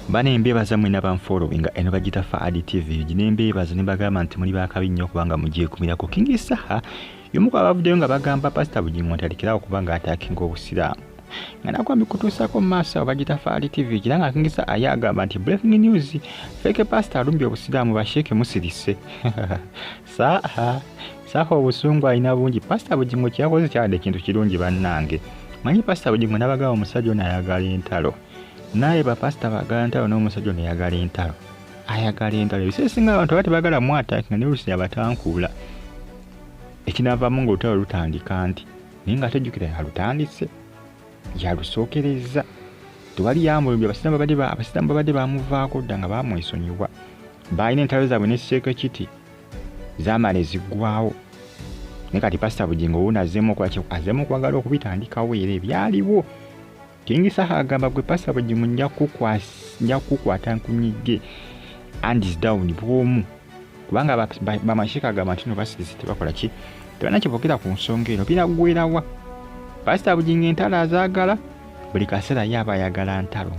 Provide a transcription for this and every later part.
Bane mbebaza mwina banfollowinga eno bagita Faadi TV ginembebaza nembagamba nti muli bakabi nnyo kubanga mugiye kumirako King Saha yomuko abavuddeyo nga bagamba Pastor Bugingo ntalikirawo kubanga atakinga obusiraamu ngana kwa mikutusako masa bagita Faadi TV kiranga King Saha ayagamba nti breaking news fake pastor alumbi obusiraamu basheke musirise Saha obusungu alina bungi Pastor Bugingo kyakoze kyade kintu kirungi bannange manyi Pastor Bugingo nabagaba omusajja ono ayagala entalo naye ba pastor bagala ntalo n'omusajja ono ayagala entalo ayagala entalo ebisesinga abantu bati bagala mwataka ne lusi abatankula ekinavaamu ng'olutalo lutandika nti naye nga tejjukira yalutandise yalusookereza tewali yamulumbi abasiramu babadde bamuvaako dda nga bamwesonyiwa baalina entalo zaabwe n'ekiteeko kiti zaamala eziggwawo naye kati Pastor Bugingo wuuno azzeemu okwagala okubitandikawo era ebyaliwo King Saha agamba gwe Pastor Bugingo nja kukwata nkunyige hands down bwomu kubanga bamashika agamba nti no basirise tebakola ki tebana kibokera ku nsonga eno binaggwerawa Pastor Bugingo entalo azaagala buli kaseera yaba ayagala ntalo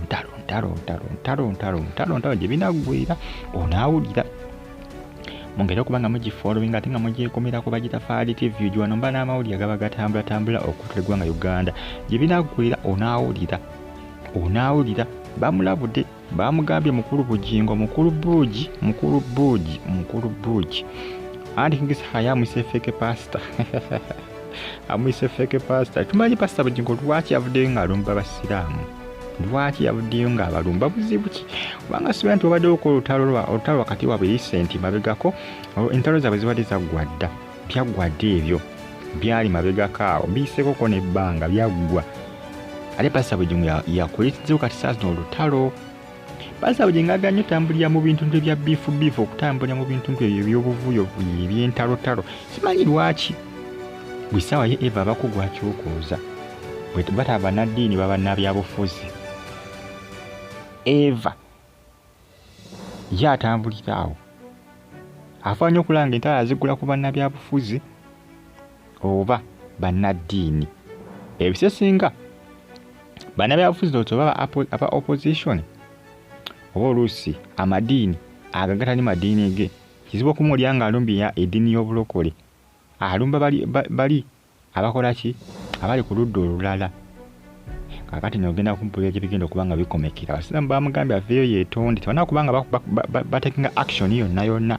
gye binaggwera onaawulira mungere okubanga mugifollowinga ate nga mugyekomerako bagita Faadi TV giwano mba n'amawulire agaba gatambula okutula eggwanga Uganda gye binaggwera onaawulira bamulabudde bamugambye mukulu Buugi anti King Saha yamwise feke pastor amwise feke pastor tumanyi Pastor Bugingo lwaki yavuddeyo ng'alumba abasiraamu lwaki yavuddeyo ng'abalumba buzibu ki kubanga siba nti wabaddewo olutalo wakati waabwe recent mabegako entalo zaabwe zibadde zaggwadda byaggwadde ebyo byali mabegako awo biyiseekoko n'ebbanga byaggwa ate Pastor Bugingo yakulitizeo kati saa zino olutalo Pastor Bugingo aganye otambulira mu bintu ebya biifu okutambulira mu bintu ebyo ebyobuvuyo eby'entalotalo simanyi lwaki buli ssaawa ye Eva abakugu akyokooza bwe bata abannaddiini babannabyabufuzi Eva yatambulira awo afaanyi okulanga entalo azigula ku bannabyabufuzi oba bannaddiini ebisesinga bannabyabufuzi oba aba opposition oba oluusi amadiini agagatali madiini ge kizibu okumuwulira nga alumbya eddiini y'obulokole alumba bali abakola ki abali ku ludda olulala kakati n'ogenda kumpulira gyebigenda okubanga bikomekera abasiramu bamugambye aveeyo yeetonde tebana kubanga batekinga action yonna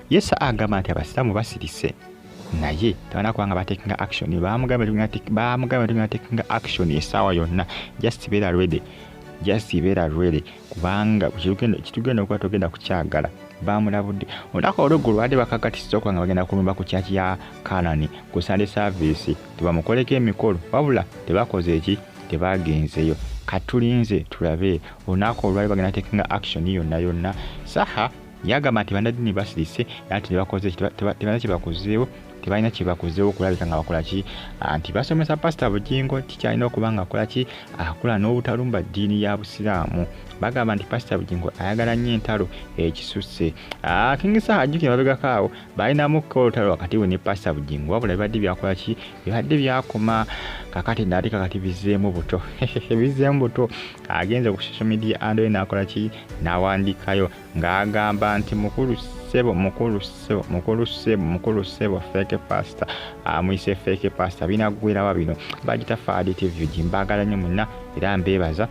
Yesa agamba nti abasiramu basirise naye tebana kubanga batekinga action bamugambye tekinga action essaawa yonna just beera ready kubanga kitugenda okuba togenda kukyagala bamulabudde ondako olugo lwadde bakakatisiza okubanga bagenda kulumba ku kyaki ya Kanani ku Sunday service tebamukoleko emikolo wabula tebakoze eki tebagenzeyo katulinze tulabe onako olwali bagenda takinga action yonna Saha yagamba nti bannaddiini basirise ate tebalina kyebakozeewo okulabika nga bakola ki nti basomesa Pastor Bugingo kikyalina okubanga akola ki akola n'obutalumba ddiini ya Busiraamu bagamba nti Pastor Bugingo ayagala nnyo entalo ekisusse King Saha ajjukira mabegako awo balinamu olutalo wakati we ne Pastor Bugingo wabula bibadde byakola ki bibadde byakoma kakati naate kakati bizeemu buto agenze ku social media andoye n'akola ki n'awandiikayo ng'agamba nti mukulu sebo fake pastor amwise fake pastor binaggwerawa bino bagita Faadi TV gimbagala nnyo munna era mbebaza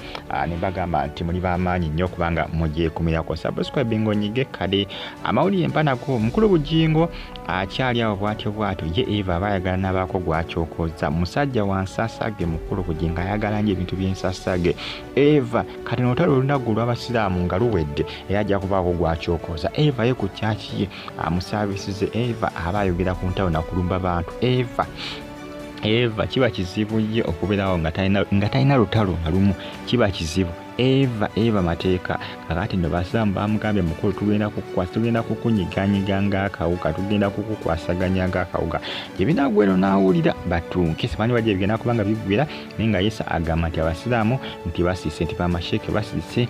ne bagamba nti muli bamaanyi nnyo kubanga mugyekumirako subscribe ng'onyige kale amawulire mpanago mukulu Bugingo akyali awo bwatyo ye Eva abayagala n'abaako gwakyokoza musajja wansasage mukulu Bugingo ayagala nnyo ebintu by'ensasage Eva kati n'olutalo olunaku lw'abasiraamu nga luwedde era ajja kubaako gwakyokoza Eva ye ku kyaki ye amusaabisize Eva aba ayogera ku ntalo nakulumba bantu Eva kiba kizibu ye okubeerawo nga talina lutalo na lumu kiba kizibu Eva mateeka kakati no basiramu bamugambye mukulu tugenda kukunyiganyiga ng'akawuka tugenda kukukwasaganya ng'akawuka ebinaggwera n'awulira batunke simanyi wajja bigenda kubanga biggwera naye nga Yesa agamba nti abasiraamu nti basirise nti bamasheke basirise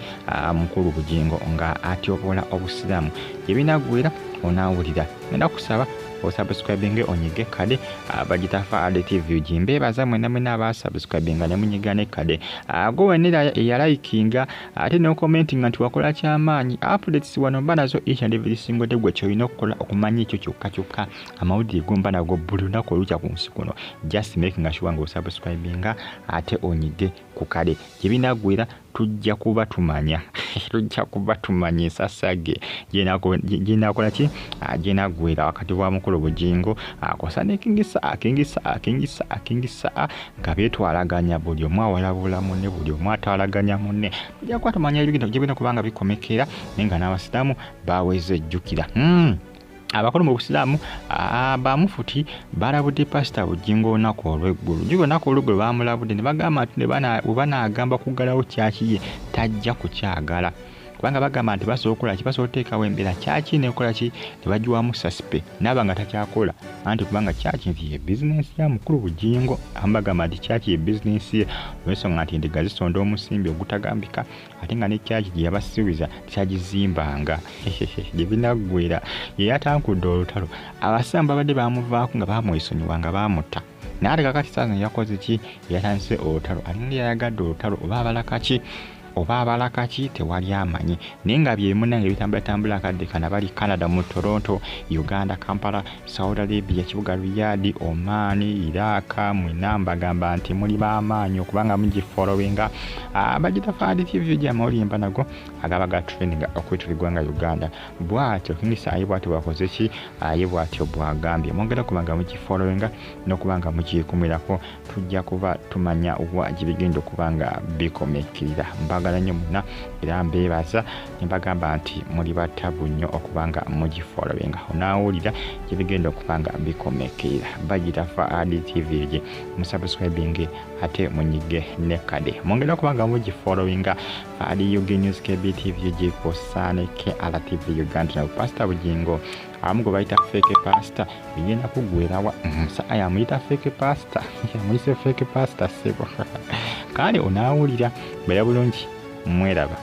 mukulu Bugingo nga atyobola obusiraamu ebinaggwera onaawulira ngenda kusaba osubscribinge onyige kade Bagitafa TV jimbe baza mwena abasubscribinga ne munyigane kade go wenera yalikinga ate no commenting nti wakola kyamaanyi updates wano banazo each and every single day gwe kyolina okukola okumanya ekyo kyokka amawulire gomba nago buli lunaku olukya ku nsi kuno just making sure nga osubscribinga ate onyige ku kade gyebinagwira tujja kuba tumanya sasage jenakola ki jenagwira wakati wa mukolo Bugingo akosane akingisa nga betwalaganya buli omu awalabula munne buli omu atawalaganya munne tujja kuba tumanya ebigenda gyebina kubanga bikomekera nenga n'abasiramu baweze ejjukira abakulu mu Busiramu bamufuti balabudde Pastor Bugingo olunaku olw'eggulu jjugo olunaku olw'eggulu bamulabudde ne bagamba nti banaagamba kuggalawo kyaki ye tajja kukyagala kubanga bagamba nti basobola okuteekawo embeera kyaki nekola ki tebagiwamu sasipe naaba nga takyakola anti kubanga kyaki nti ye bizinesi ya mukulu Bugingo bagamba nti kyaki ye bizinesi ye olw'ensonga nti Endiiga zisonda omusimbi ogutagambika ate nga ne kyaki gye yabasuubiza tekyagizimbanga gye binagwera ye yatankudde olutalo Abasiramu babadde bamuvaako nga bamwesonyiwa nga bamutta naye kakati saaza yakoze ki yatandise olutalo alinga yayagadde olutalo oba abalakaki tewali amanyi naye nga byemunange bitambula kadde kana bali Canada mu Toronto, Uganda, Kampala, Saudi Arabia, kibuga Riyadh, Oman, Iraq mwinamba gamba nti muli bamaanyi okubanga mugifollowinga Bagitafa TV gy'amawulire nago agabaga training okwetulirwa nga Uganda bwatyo kingisa ayibwatyo bakoze ki ayibwatyo bwagambye mwongera kubanga mugifollowinga n'okubanga mugikumirako tujja kuba tumanya wagibigenda okubanga bikomekirira mbagala nnyo muna era mbeebaza nembagamba nti muli batabu nnyo okubanga mugifollowinga onaawulira gyebigenda okubanga bikomekirira Bagitafa TV gye musubscribinge ate munyige ne kade mwongera kubanga mugifollowinga ali UG News KBTV gye kosane KRTV Uganda na Pastor Bugingo amugo baita fake pastor bigenda kugwerawa saya muyita fake pastor yamuyise fake pastor sebo kale onaawulira bera bulungi mweraba